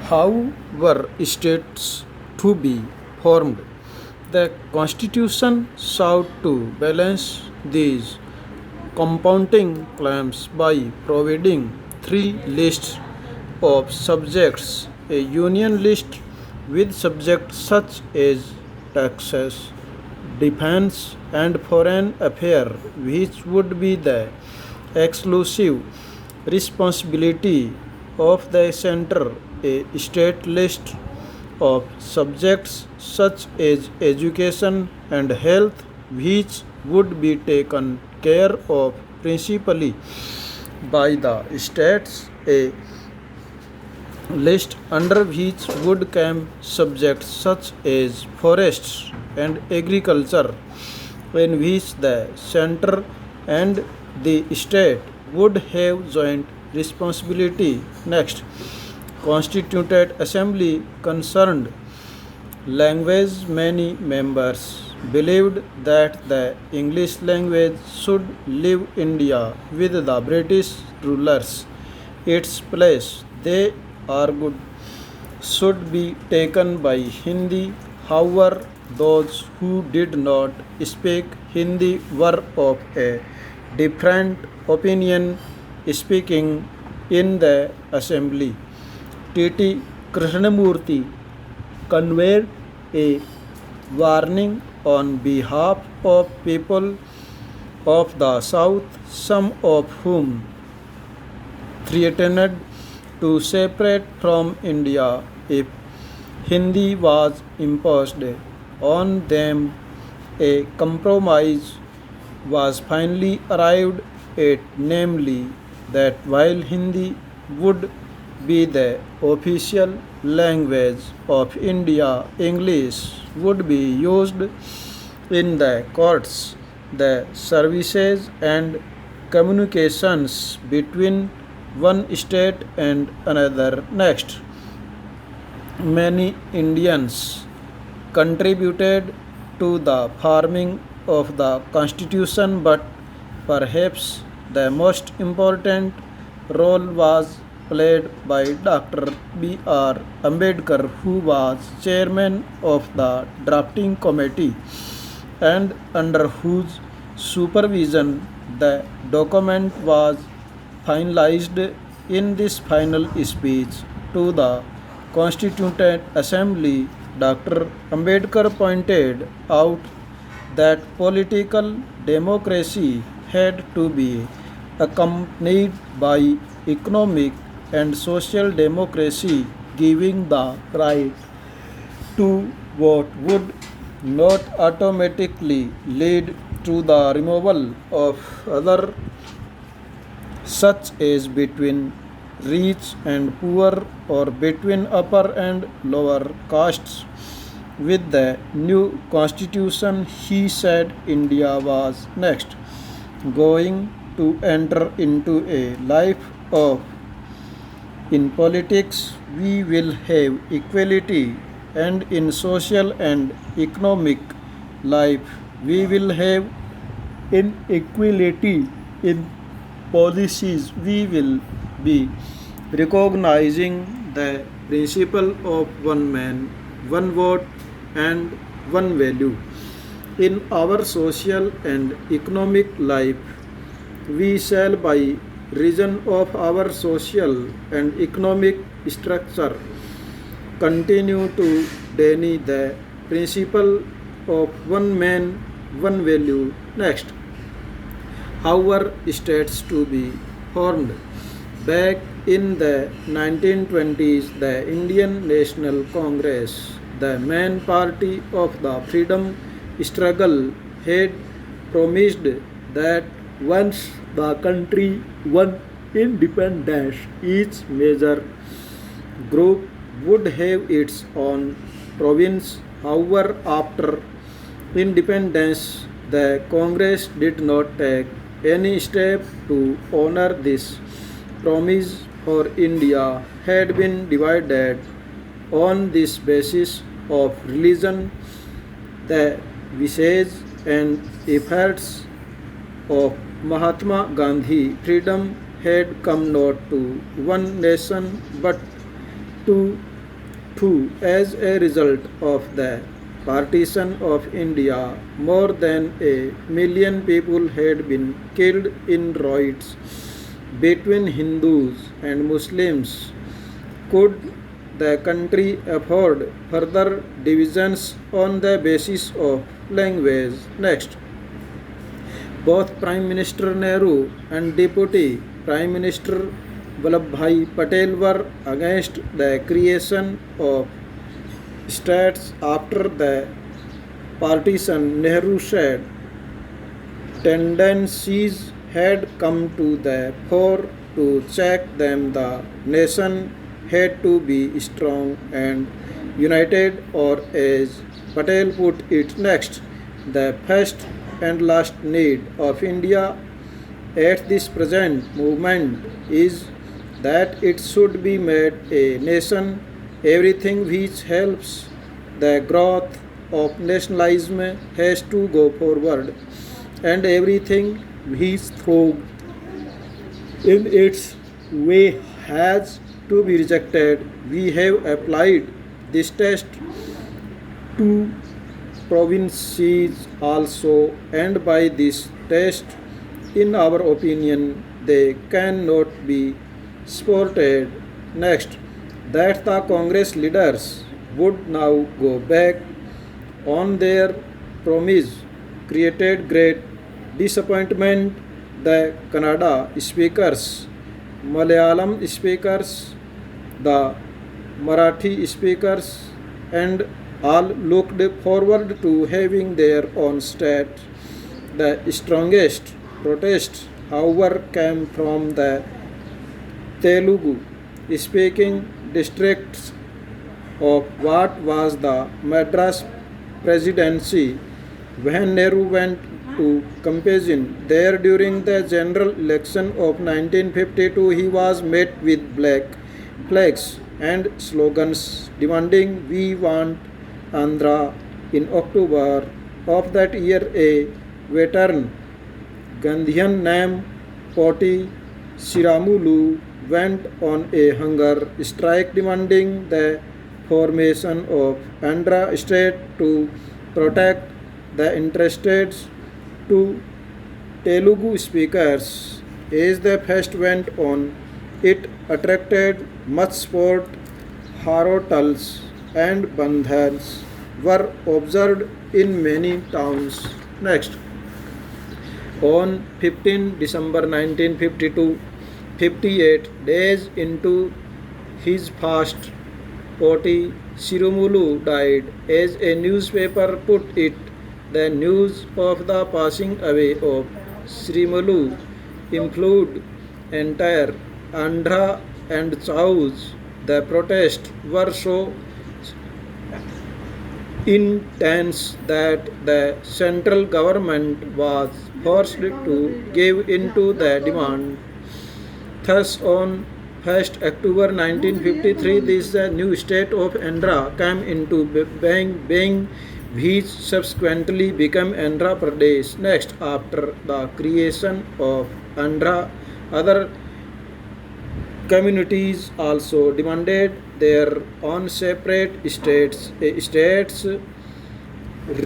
How were states to be formed? The Constitution sought to balance these compounding claims by providing three lists of subjects: a union list with subjects such as taxes, defense, and foreign affairs, which would be the exclusive responsibility of the center, a state list of subjects such as education and health, which would be taken care of principally by the states, a list under which would come subjects such as forests and agriculture, in which the center and the state would have joint responsibility. Next, constituted assembly concerned language. Many members believed that the English language should leave India with the British rulers. Its place, they argued, should be taken by Hindi. However, those who did not speak Hindi were of a different opinion. Speaking in the assembly, T.T. Krishnamurti conveyed a warning on behalf of people of the South, some of whom threatened to separate from India if Hindi was imposed on them. A compromise was finally arrived at, namely, that while Hindi would be the official language of India, English would be used in the courts, the services, and communications between one state and another. Next, many Indians contributed to the forming of the Constitution, but perhaps the most important role was played by Dr. B.R. Ambedkar, who was chairman of the drafting committee and under whose supervision the document was finalized. In this final speech to the Constituent Assembly, Dr. Ambedkar pointed out that political democracy had to be accompanied by economic and social democracy, giving the right to vote would not automatically lead to the removal of other, such as between rich and poor or between upper and lower castes. With the new constitution, he said, India was next going to enter into a life of, in politics we will have equality, and in social and economic life we will have inequality. In policies we will be recognizing the principle of one man, one vote, and one value. In our social and economic life, we shall, by reason of our social and economic structure, continue to deny the principle of one man, one value. Next, how were states to be formed? Back in the 1920s, the Indian National Congress, the main party of the freedom struggle, had promised that once the country won independence, each major group would have its own province. However, after independence, the Congress did not take any step to honor this promise, for India had been divided on this basis of religion. The wishes and efforts of Mahatma Gandhi, freedom had come not to one nation but to Two, as a result of the partition of India, more than a million people had been killed in riots between Hindus and Muslims. Could the country afford further divisions on the basis of language? Next, both Prime Minister Nehru and Deputy Prime Minister Vallabhbhai Patel were against the creation of states after the partition. Nehru said tendencies had come to the fore to check them. The nation had to be strong and united, or as Patel put it, next, the first and last need of India at this present moment is that it should be made a nation. Everything which helps the growth of nationalism has to go forward, and everything which throws in its way has to be rejected. We have applied this test to provinces also, and by this test, in our opinion, they cannot be supported. Next, that the Congress leaders would now go back on their promise created great disappointment. The Kannada speakers, Malayalam speakers, the Marathi speakers, and all looked forward to having their own state. The strongest protest, however, came from the Telugu speaking districts of what was the Madras Presidency. When Nehru went to campaign there during the general election of 1952, he was met with black flags and slogans demanding "We want Andhra." In October of that year, a veteran Gandhian named Poti Siramulu went on a hunger strike demanding the formation of Andhra state to protect the interests to Telugu speakers. As the fest went on, it attracted much support. Harotals and bandhans were observed in many towns. Next, on 15 December 1952, 58 days into his fast, Poti Sirumulu died. As a newspaper put it, the news of the passing away of Srimulu influenced entire Andhra and South. The protests were so intense that the central government was forced to give in to the demand. Thus, on 1st October 1953, this new state of Andhra came into being, which subsequently became Andhra Pradesh. Next, after the creation of Andhra, other communities also demanded their own separate states. A states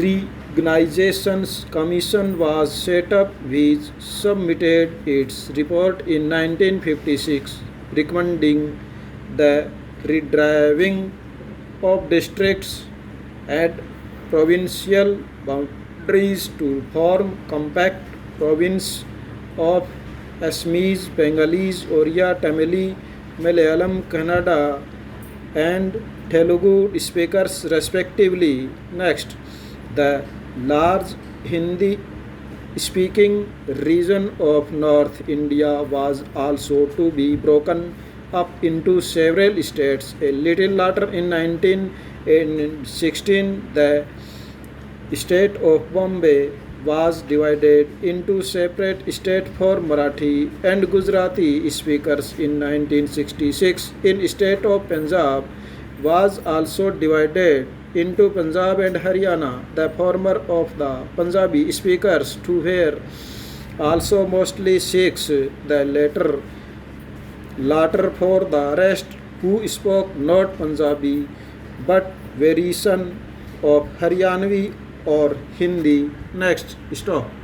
Reorganizations Commission was set up, which submitted its report in 1956, recommending the redrawing of districts at provincial boundaries to form compact province of Assamese, Bengalis, Oriya, Tamili, Malayalam, Kannada, and Telugu speakers respectively. Next, the large Hindi speaking region of North India was also to be broken up into several states. A little later, in 1916, the state of Bombay was divided into separate states for Marathi and Gujarati speakers. In 1966, in state of Punjab was also divided into Punjab and Haryana. The former of the Punjabi speakers who were also mostly Sikhs, the latter for the rest who spoke not Punjabi but variation of Haryanvi or Hindi. Next, stop.